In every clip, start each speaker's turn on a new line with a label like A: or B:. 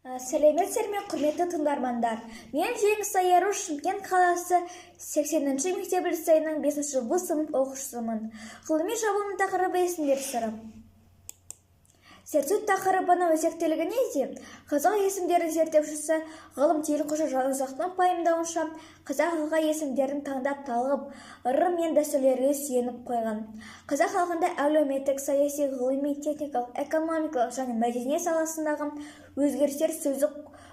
A: Сәлеметсіздер ме, құрметті тыңдармандар. Мен Жеңіс Айару, Шымкент қаласы 80-ші мектеп лицейінің 5-ші В сынып оқушысымын. Ғылыми жабылым тақырыбы есімдер сыры. Зерттеу тақырыбының өзектілігі неде? Қазақ есімдері зерттеушісі ғалым Телқожа Жанұзақтың пайымдауынша, қазақ халқы есімдерін таңдап талғып, ыры мен дәстүрлерге сүйеніп қойған. Қазақ халқында әлеуметтік, саяси, ғылыми, техникалық, экономикалық және мәдениет саласындағы өзгерістер сөздік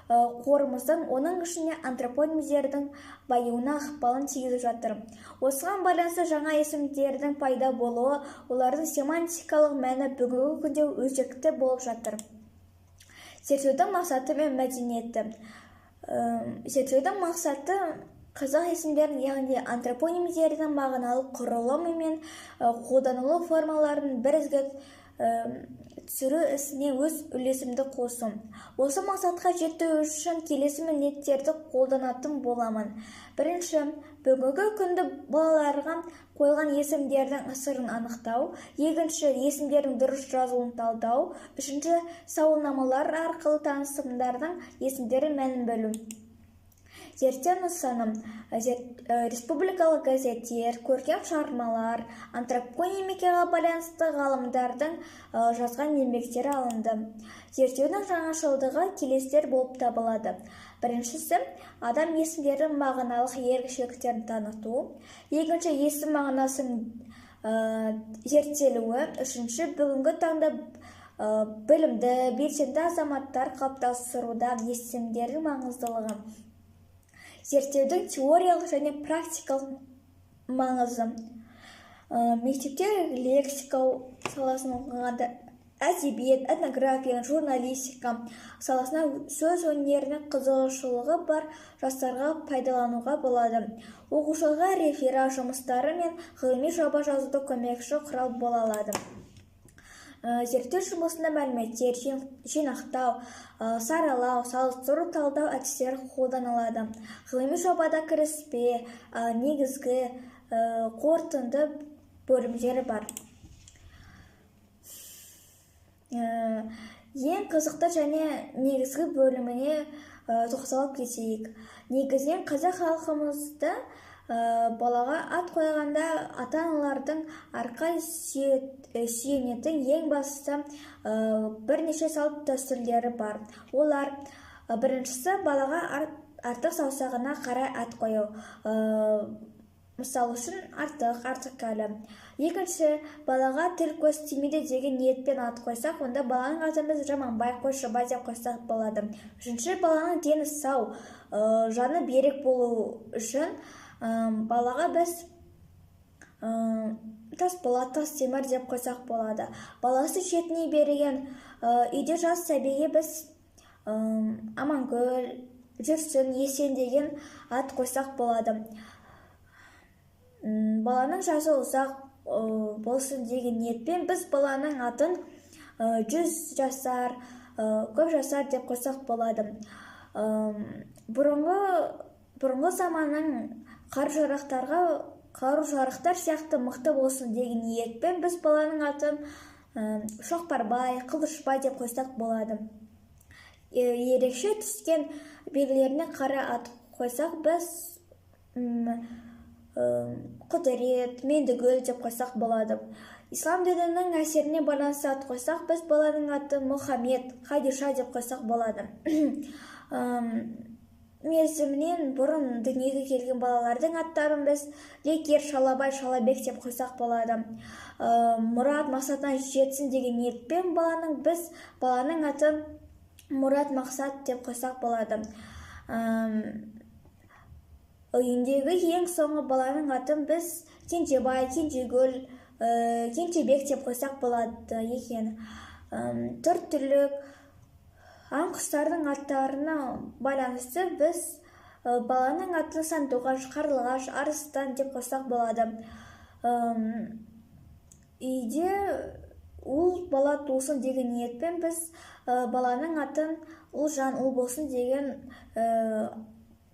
A: қорымыздың, оның ішіне антропонимдердің байуына ықпалын тигізіп жатыр. Осыған байланысты жаңа есімдердің пайда болуы, олардың семантикалық мәні бүгінгі күнде өзекті болып жатыр. Зерттеудің мақсаты мен мәдениеті. Зерттеудің мақсаты қазақ есімдерін, яғни антропонимдердің мағыналық құрылымы мен қолданылу формаларын бірізгіп түсіру ісіне өз үлесімді қосу. Осы мақсатқа жету үшін келесі міндеттерді қолданатын боламын. Бірінші, бүгінгі күнді балаларға қойылған есімдердің сырын анықтау. Екінші, есімдердің дұрыс жазылуын талдау. Үшінші, сауалнамалар арқылы танысымдардың есімдері мәнін білу. Зерттеу нысаны: республикалық газеттер, көркем шығармалар, антропонимикаға байланысты ғалымдардың жазған еңбектері алынды. Зерттеудің жаңашылдығы келесілер болып табылады. Біріншісі, адам есімдерінің мағыналық ерекшеліктерін таныту. Екінші, есім мағынасының зерттелуі. Үшінші, бүгінгі таңда білімді, белсенді азаматтар қалыптастыруда есімдердің маңыздылығы. Зерттеудің теориялық және практикалық маңызы. Мектепте лексика саласын оқығанда әдебиет, этнография, журналистика саласына сөз өнеріне қызығушылығы бар жастарға пайдалануға болады. Оқушыға реферат жұмыстары мен ғылыми жоба жазуды көмекші құрал бола алады. Зерттеу жұмысында мәліметтер жинақтау, саралау, салыстыру, талдау әдістері қолданылады. Ғылыми жобада кіріспе, негізгі, қорытынды бөлімдері бар. Ең қызықты және негізгі бөліміне тоқталып кетейік. Негізінен қазақ халқымызда балаға ат қойғанда ата-аналардың арқа сүйенетін ең басты бірнеше салт дәстүрлері бар. Олар: біріншісі, балаға артық саусағына қарай ат қою. Мысал үшін артықәлі. Екінші, балаға тіл көз тимейді деген ниетпен ат қойсақ, онда баланың атын біз Жаманбай, Қойшыбай деп қойсақ болады. Үшінші, баланың дені сау, жаны берік болу үшін балаға біз Тасболат, Тастемір деп қойсақ болады. Баласы шетіне берген үйде жас сәбиге біз Амангүл, жүрсін, есен деген ат қойсақ болады. Баланың жасы ұзақ болсын деген ниетпен біз баланың атын 100 жасар, көп жасар деп қойсақ болады. Бұрынғы заманның қару-жарақтар сияқты мықты болсын деген ниетпен біз баланың атын Шоқпарбай, Қылышбай деп қойсақ болады. Ерекше түскен белгілеріне қарай ат қойсақ, біз Құдірет, Мендігүл деп қойсақ болады. Ислам дінінің әсеріне байланысты ат қойсақ, біз баланың атын Мұхаммед, Хадиша деп қойсақ болады. Мерзімінен бұрын дүниеге келген балалардың аттарын біз Лекер, Шалабай, Шалабек деп қойсақ болады. Мұрат, мақсатына жетсін деген ниетпен біз баланың атын Мұрат, Мақсат деп қойсақ болады. Үйіндегі ең соңғы баланың атын біз Кенжебай, Кенжегүл, Кенжебек деп қойсақ болады екен. Төрт түрлік аң-құстардың аттарына байланысты біз баланың атын Сандуғаш, Қарлығаш, Арыстан деп қойсақ болады. Үйде ұл бала туылсын деген ниетпен біз баланың атын Ұлжан, ұл болсын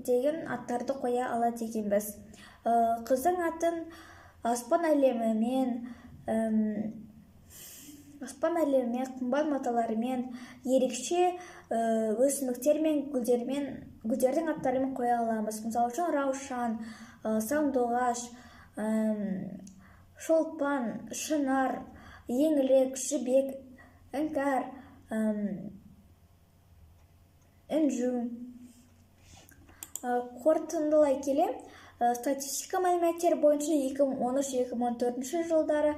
A: деген аттарды қоя алады екенбіз. Қыздың атын аспан әлемімен, қымбат маталарымен, ерекше өсімдіктер мен гүлдердің аттарымен қоя аламыз. Мысалы үшін раушан, сандоғаш, шолпан, шынар, еңлік, жібек, іңкәр, інжу. Қорытындылай келе, статистика мәліметтері бойынша 2013-2014 жылдары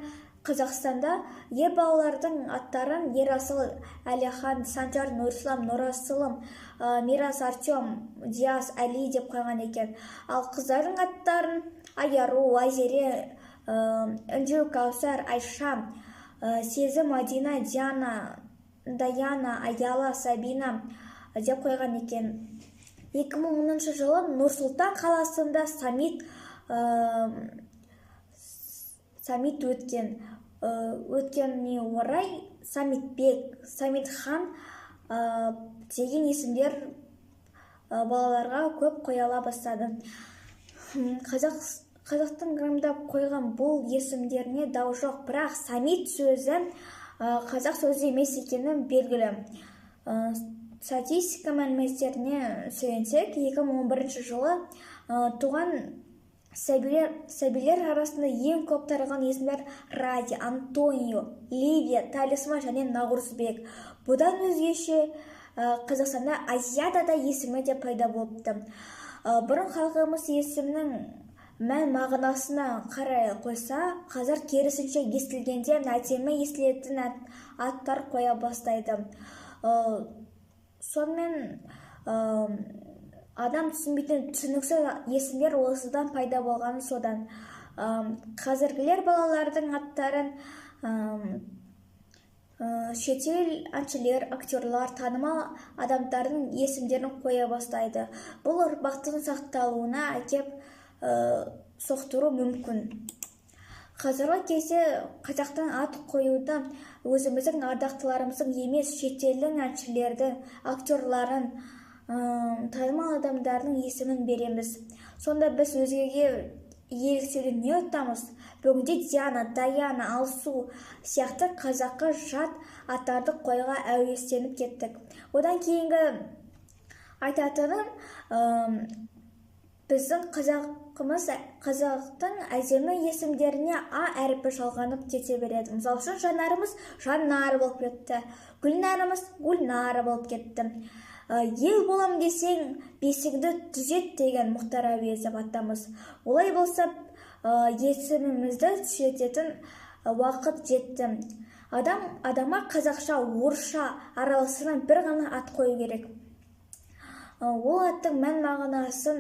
A: Қазақстанда ер балалардың аттарын Ерасыл, Әлихан, Санжар, Нұрислам, Нұрасылым, Мирас, Артем, Диас, Әли деп қойған екен. Ал қыздардың аттарын Айару, Айзере, Үнжу, Каусар, Айша, Сезім, Мадина, Диана, Даяна, Аяла, Сабина деп қойған екен. 2010 жылы Нұр-Сұлтан қаласында саммит өткеніне орай Саммитбек, Саммитхан деген есімдер балаларға көп қойыла бастады. Қазақтың грамдап қойған бұл есімдеріне дау жоқ, бірақ саммит сөзі қазақ сөзі емес екені белгілі. Статистика мәліметтеріне сүйенсек, 2011 жылы туған сәбилер арасында ең көп тараған есімдер Ради, Антонио, Ливия, Талисман және Наурызбек. Бұдан өзгеше Қазақстанда Азияда да есімі де пайда болыпты. Бұрын халқымыз есімнің мән мағынасына қарай қойса, қазір керісінше естілгенде әдемі естілетін аттар қоя бастайды. Сонымен адам түсінбейтін түсініксіз есімдер осыдан пайда болғаны содан. Қазіргілер балалардың аттарын шетел әншілер, актерлар, танымал адамдардың есімдерін қоя бастайды. Бұл ұрпақтың сақталуына әкеп соқтыру мүмкін. Қазіргі кезде қазақтың ат қоюды өзіміздің ардақтыларымыздың емес, шетелдің әншілердің, актерларын, танымал адамдардың есімін береміз. Сонда біз өзгеге еліктеуді не ұтамыз? Бүгінде Диана, Даяна, Алсу сияқты қазақы жат аттарды қойға әуестеніп кеттік. Одан кейінгі айтатыным, біздің қазақтың әдемі есімдеріне А әріпі жалғанып кете береді. Мысалы үшін жанарымыз Жанар болып кетті, Гүлнарымыз Гүлнар болып кетті. Ел болам десең, бесіңді түзет деген Мұхтар Әуезов атамыз. Олай болса, есімімізді түзететін уақыт жетті. Адамға қазақша, орысша араласынан бір ғана ат қою керек. Ол аттың мән мағынасын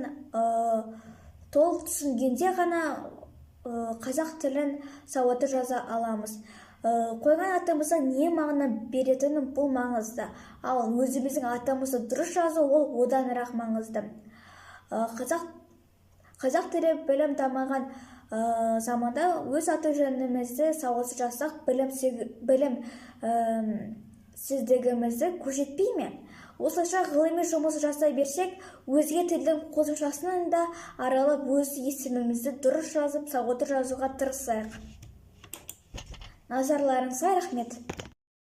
A: толық түсінгенде ғана қазақ тілін сауатты жаза аламыз. Қойған атымызға не мағына беретіні бұл маңызды. Ал өзіміздің атымызды дұрыс жазу ол оданырақ маңызды. Қазақ тілі білім дамыған заманда өз аты жөнімізді сауатсыз жазсақ, білім сіздігімізді көрсетпей ме? Осылайша ғылыми жұмыс жасай берсек, өзге тілдің қосымшасынан да аралап өз есімімізді дұрыс жазып, сауатты жазуға тырысайық. Назарларыңызға рахмет.